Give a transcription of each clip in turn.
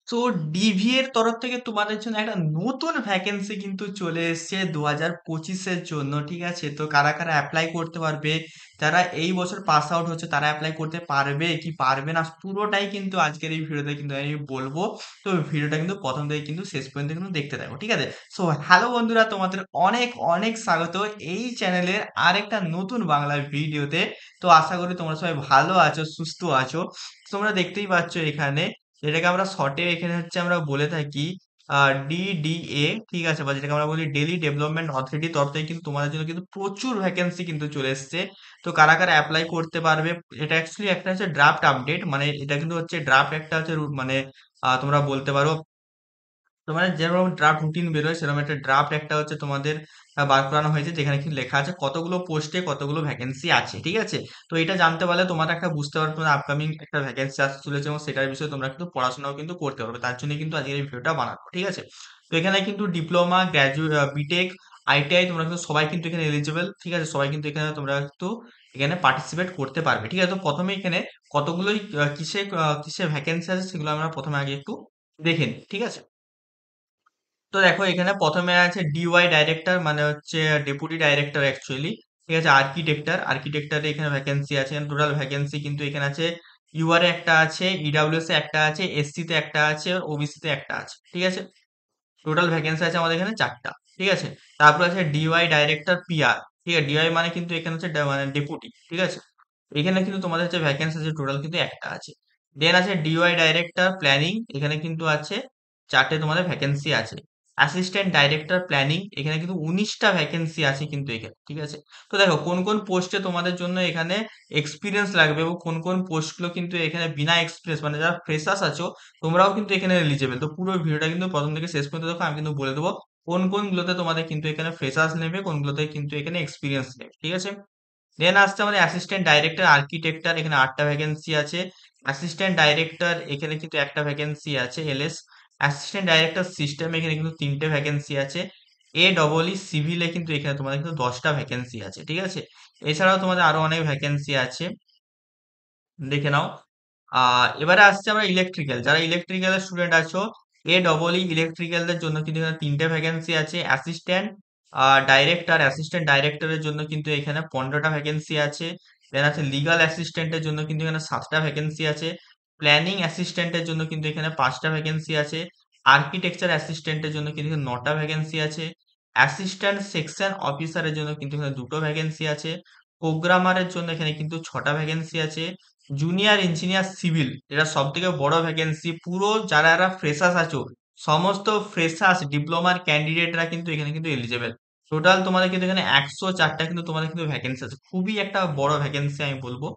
তো ডিভি এর তরফ থেকে তোমাদের জন্য একটা নতুন ভ্যাকেন্সি কিন্তু চলে এসেছে 2025 এর জন্য। ঠিক আছে, তো কারা কারা অ্যাপ্লাই করতে পারবে, যারা এই বছর পাস আউট হচ্ছে তারা অ্যাপ্লাই করতে পারবে কি পারবে না, পুরোটাই কিন্তু আজকের এই ভিডিওতে কিন্তু আমি বলবো। তো ভিডিওটা কিন্তু প্রথম থেকে কিন্তু শেষ পর্যন্ত কিন্তু দেখতে থাকো, ঠিক আছে। সো হ্যালো বন্ধুরা, তোমাদের অনেক অনেক স্বাগত এই চ্যানেলের আরেকটা নতুন বাংলা ভিডিওতে। তো আশা করি তোমরা সবাই ভালো আছো, সুস্থ আছো। তোমরা দেখতেই পাচ্ছ এখানে, যেটাকে আমরা শর্টে এখানে হচ্ছে আমরা বলে থাকি ডিডিএ, ঠিক আছে, বা যেটাকে আমরা বলি ডেইলি ডেভেলপমেন্ট অথরিটি তরফ থেকে কিন্তু তোমাদের জন্য কিন্তু প্রচুর ভ্যাকেন্সি কিন্তু চলে এসেছে। তো কারা কারা অ্যাপ্লাই করতে পারবে, এটা অ্যাকচুয়ালি একটা হচ্ছে ড্রাফট আপডেট, মানে এটা কিন্তু হচ্ছে ড্রাফট একটা হচ্ছে মানে তোমরা বলতে পারো তোমাদের যেরকম ড্রাফট রুটিন বেরোয় সেরকম একটা ড্রাফট একটা হচ্ছে তোমাদের বার করানো হয়েছে, যেখানে কিন্তু লেখা আছে কতগুলো পোস্টে কতগুলো ভ্যাকেন্সি আছে, ঠিক আছে। তো এটা জানতে পারলে তোমরা একটা বুঝতে পারবে তোমাদের আপকামিং একটা ভ্যাকেন্সি আসতে চলেছে, এবং সেটার বিষয়ে তোমরা কিন্তু পড়াশোনাও কিন্তু করতে পারবে। তার জন্য কিন্তু আজকের এই ভিডিওটা বানানো, ঠিক আছে। তো এখানে কিন্তু ডিপ্লোমা, গ্র্যাজুয়েট, বিটেক, আইটিআই তোমরা কিন্তু সবাই কিন্তু এখানে এলিজিবল, ঠিক আছে। সবাই কিন্তু এখানে তোমরা কিন্তু এখানে পার্টিসিপেট করতে পারবে, ঠিক আছে। তো প্রথমে এখানে কতগুলোই কিসে ভ্যাকেন্সি আছে সেগুলো আমরা প্রথমে আগে একটু দেখে নিই, ঠিক আছে। তো দেখো এখানে প্রথমে আছে ডিওয়াই ডাইরেক্টর, মানে হচ্ছে ডেপুটি ডাইরেক্টর অ্যাকচুয়ালি, ঠিক আছে। আর্কিটেক্টারে এখানে ভ্যাকেন্সি আছে, টোটাল ভ্যাকেন্সি কিন্তু এখানে আছে ইউআর এ একটা আছে, ইডাব্লিউএস এ একটা আছে, এসসি তে একটা আছে, ওবিসি তে একটা আছে, ঠিক আছে। টোটাল ভ্যাকেন্সি আছে আমাদের এখানে 4টা, ঠিক আছে। তারপর আছে ডিওয়াই ডাইরেক্টর পিআর, ঠিক আছে। ডিওয়াই মানে কিন্তু এখানে হচ্ছে মানে ডেপুটি, ঠিক আছে। এখানে কিন্তু তোমাদের হচ্ছে ভ্যাকেন্সি আছে টোটাল কিন্তু একটা আছে। দেন আছে ডিওয়াই ডাইরেক্টর প্ল্যানিং, এখানে কিন্তু আছে 4টে তোমাদের ভ্যাকেন্সি আছে। অ্যাসিস্ট্যান্ট ডাইরেক্টর প্ল্যানিং, এখানে কিন্তু 19টা ভ্যাকেন্সি আছে কিন্তু এখানে, ঠিক আছে। তো দেখো কোন কোন পোস্টে তোমাদের জন্য এখানে এক্সপিরিয়েন্স লাগবে, এবং কোন কোন পোস্টগুলো কিন্তু এখানে বিনা এক্সপিরিয়েন্স মানে যারা ফ্রেশার্স আছো তোমরাও কিন্তু এখানে এলিজেবল। তো পুরো ভিডিওটা কিন্তু প্রথম থেকে শেষ পর্যন্ত দেখো, আমি কিন্তু বলে দেবো কোন কোনগুলোতে তোমাদের কিন্তু এখানে ফ্রেশার্স নেবে, কোনগুলোতে কিন্তু এখানে এক্সপিরিয়েন্স নেবে, ঠিক আছে। দেন আসছে আমাদের অ্যাসিস্ট্যান্ট ডাইরেক্টর আর্কিটেকচার, এখানে 8টা ভ্যাকেন্সি আছে। অ্যাসিস্ট্যান্ট ডাইরেক্টর এখানে কিন্তু একটা ভ্যাকেন্সি আছে এলএস। অ্যাসিস্ট্যান্ট ডাইরেক্টর সিস্টেম এখানে কিন্তু 3টে ভ্যাকেন্সি আছে। এ ডবল ই সিভিলে কিন্তু এখানে তোমাদের কিন্তু 10টা ভ্যাকেন্সি আছে, ঠিক আছে। এছাড়াও তোমাদের আরো অনেক ভ্যাকেন্সি আছে, দেখে নাও। এবারে আসছে আমরা ইলেকট্রিক্যাল, যারা ইলেকট্রিক্যালের স্টুডেন্ট আছো, এ ডবল ই ইলেকট্রিক্যালদের জন্য কিন্তু এখানে 3টে ভ্যাকেন্সি আছে। অ্যাসিস্ট্যান্ট ডাইরেক্টরের জন্য কিন্তু এখানে 15টা ভ্যাকেন্সি আছে। দেন আছে লিগাল অ্যাসিস্ট্যান্টের জন্য কিন্তু এখানে 7টা ভ্যাকেন্সি আছে। প্ল্যানিং অ্যাসিস্ট্যান্টের জন্য কিন্তু এখানে 5টা ভ্যাকেন্সি আছে। আর্কিটেকচার অ্যাসিস্ট্যান্টের জন্য কিন্তু এখানে 9টা ভ্যাকেন্সি আছে। অ্যাসিস্ট্যান্ট সেকশন অফিসারের জন্য কিন্তু এখানে 2টো ভ্যাকেন্সি আছে। প্রোগ্রামারের জন্য এখানে কিন্তু 6টা ভ্যাকেন্সি আছে। জুনিয়র ইঞ্জিনিয়ার সিভিল, এটা সব থেকে বড় ভ্যাকেন্সি, পুরো যারা যারা ফ্রেশার্স আছো সমস্ত ফ্রেশার্স ডিপ্লোমার ক্যান্ডিডেটরা কিন্তু এখানে কিন্তু এলিজেবল। টোটাল তোমাদের কিন্তু এখানে 104টা কিন্তু তোমাদের কিন্তু ভ্যাকেন্সি আছে, খুবই একটা বড় ভ্যাকেন্সি আমি বলবো,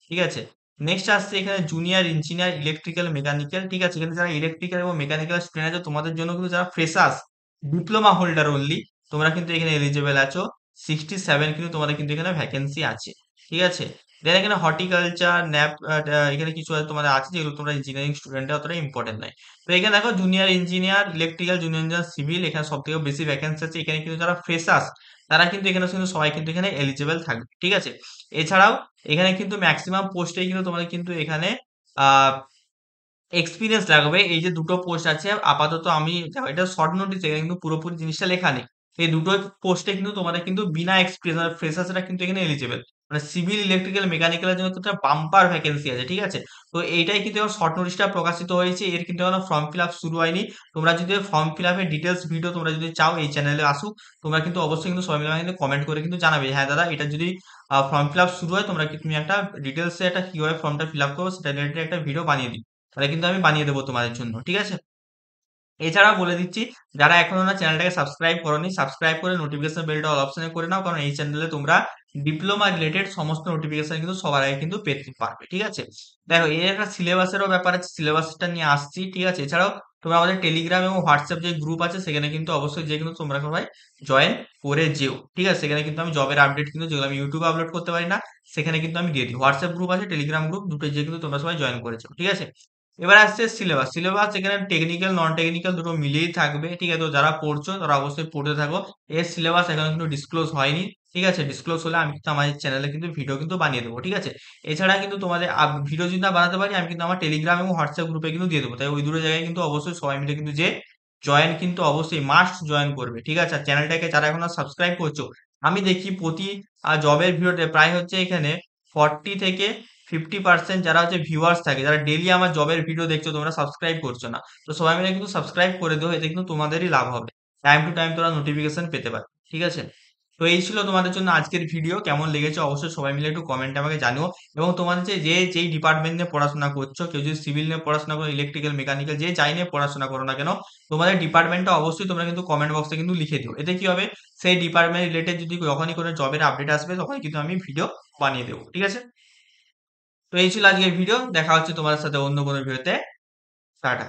ঠিক আছে। নেক্সট আসছে এখানে জুনিয়র ইঞ্জিনিয়ার ইলেকট্রিক্যাল মেকানিক্যাল, ঠিক আছে। এখানে যারা ইলেকট্রিক্যাল এবং মেকানিক্যাল স্টুডেন্ট আছে তোমাদের জন্য কিন্তু যারা ফ্রেশার্স ডিপ্লোমা হোল্ডার অনলি, তোমরা কিন্তু এখানে এলিজেবল আছো। 67 কিন্তু তোমাদের কিন্তু এখানে ভ্যাকেন্সি আছে, ঠিক আছে। দেন এখানে হর্টিকালচার ন্যাপ, এখানে কিছু আছে তোমাদের আছে যেগুলো তোমরা ইঞ্জিনিয়ারিং স্টুডেন্ট অতটা ইম্পর্টেন্ট নয়। তো এখানে দেখো junior engineer electrical, junior engineer civil, এখানে সব থেকে বেশি ভ্যাকেন্সি আছে। এখানে কিন্তু যারা ফ্রেশার্স তারা কিন্তু এখানে কিন্তু সবাই কিন্তু এখানে এলিজিবল থাকবে, ঠিক আছে। এছাড়াও এখানে কিন্তু ম্যাক্সিমাম পোস্টে কিন্তু তোমাদের কিন্তু এখানে আহ এক্সপিরিয়েন্স লাগবে। এই যে দুটো পোস্ট আছে আপাতত, আমি এটা শর্ট নোটিস, এখানে কিন্তু পুরোপুরি জিনিসটা লেখা নেই। এই দুটো পোস্টে কিন্তু তোমাদের কিন্তু বিনা এক্সপিরিয়েন্স ফ্রেশার্সরা কিন্তু এখানে এলিজিবল, মানে সিভিল, ইলেকট্রিক্যাল, মেকানিক্যালের জন্য কিন্তু বাম্পার ভ্যাকেন্সি আছে, ঠিক আছে। তো এইটাই কিন্তু এখন শর্ট নোটিশটা প্রকাশিত হয়েছে, এর কিন্তু এখনো ফর্ম ফিল আপ শুরু হয়নি। তোমরা যদি ফর্ম ফিল আপের ডিটেলস ভিডিও তোমরা যদি চাও এই চ্যানেলে আসুক, তোমরা কিন্তু অবশ্যই কিন্তু সবাই মিলে আমাকে কিন্তু কমেন্ট করে কিন্তু জানাবে, হ্যাঁ দাদা এটা যদি ফর্ম ফিল আপ শুরু হয় তোমরা কি তুমি একটা ডিটেলস একটা কিভাবে ফর্মটা ফিল আপ করবো সেটা রিলেটেড একটা ভিডিও বানিয়ে দিও, তাহলে কিন্তু আমি বানিয়ে দেবো তোমাদের জন্য, ঠিক আছে। এছাড়াও বলে দিচ্ছি, যারা এখনো না চ্যানেলটাকে সাবস্ক্রাইব করোনি, সাবস্ক্রাইব করে নোটিফিকেশন বেলটা অল অপশনে করে নাও, কারণ এই চ্যানেলে তোমরা ডিপ্লোমা রিলেটেড সমস্ত নোটিফিকেশন কিন্তু সবার আগে কিন্তু পেতে পারবে, ঠিক আছে। দেখো এই একটা সিলেবাসেরও ব্যাপার আছে, সিলেবাসটা নিয়ে আসছি, ঠিক আছে। এছাড়াও তোমরা আমাদের টেলিগ্রাম এবং হোয়াটসঅ্যাপ যে গ্রুপ আছে সেখানে কিন্তু অবশ্যই যে কিন্তু তোমরা সবাই জয়েন করে যেও, ঠিক আছে। সেখানে কিন্তু আমি জবের আপডেট কিন্তু যেগুলো আমি ইউটিউবে আপলোড করতে পারি না সেখানে কিন্তু আমি দিয়ে দিই। হোয়াটসঅ্যাপ গ্রুপ আছে, টেলিগ্রাম গ্রুপ, দুটো যে কিন্তু তোমরা সবাই জয়েন করেছো, ঠিক আছে। এবার আসছে সিলেবাস। সিলেবাস এখানে টেকনিক্যাল নন টেকনিক্যাল দুটো মিলিয়েই থাকবে, ঠিক আছে? তো যারা পড়ছো তারা অবশ্যই পড়তে থাকো। এর সিলেবাস এখন কিন্তু ডিসক্লোজ হয়নি, ঠিক আছে? ডিসক্লোজ হলে আমি কিন্তু আমার চ্যানেলে কিন্তু ভিডিও কিন্তু বানিয়ে দেবো, ঠিক আছে? এছাড়া কিন্তু তোমাদের ভিডিও যদি না বানাতে পারি আমি কিন্তু আমার টেলিগ্রাম এবং হোয়াটসঅ্যাপ গ্রুপে কিন্তু দিয়ে দেবো। তাই ওই দুটো জায়গায় কিন্তু অবশ্যই সবাই মিলে কিন্তু যে জয়েন কিন্তু অবশ্যই মাস্ট জয়েন করবে, ঠিক আছে? আর চ্যানেলটাকে যারা এখনো সাবস্ক্রাইব করছো, আমি দেখি প্রতি জবের ভিডিওতে প্রায় হচ্ছে এখানে 40 থেকে 50% যারা হচ্ছে ভিউয়ার্স থাকে, যারা ডেইলি আমার জবের ভিডিও দেখছো, তোমরা সাবস্ক্রাইব করছো না। তো সবাই মিলে কিন্তু সাবস্ক্রাইব করে দিও, এতে কিন্তু তোমাদেরই লাভ হবে। টাইম টু টাইম তোরা নোটিফিকেশন পেতে পারবে, ঠিক আছে? তো এই ছিল তোমাদের জন্য আজকের ভিডিও। কেমন লেগেছে অবশ্যই সবাই মিলে একটু কমেন্টে আমাকে জানিও। এবং তোমাদের যেই ডিপার্টমেন্ট নিয়ে পড়াশোনা করছো, কেউ যদি সিভিল নিয়ে পড়াশোনা করো, ইলেকট্রিক্যাল, মেকানিক্যাল, যে যাই নিয়ে পড়াশোনা করো না কেন, তোমাদের ডিপার্টমেন্টটা অবশ্যই তোমরা কিন্তু কমেন্ট বক্সে কিন্তু লিখে দিও। এতে কি হবে, সেই ডিপার্টমেন্ট রিলেটেড যদি যখনই কোনো জবের আপডেট আসবে তখনই কিন্তু আমি ভিডিও বানিয়ে দেবো, ঠিক আছে? তো এই ছিল আজকের ভিডিও। দেখা হচ্ছে তোমাদের সাথে অন্য কোনো ভিডিওতে। টাটা।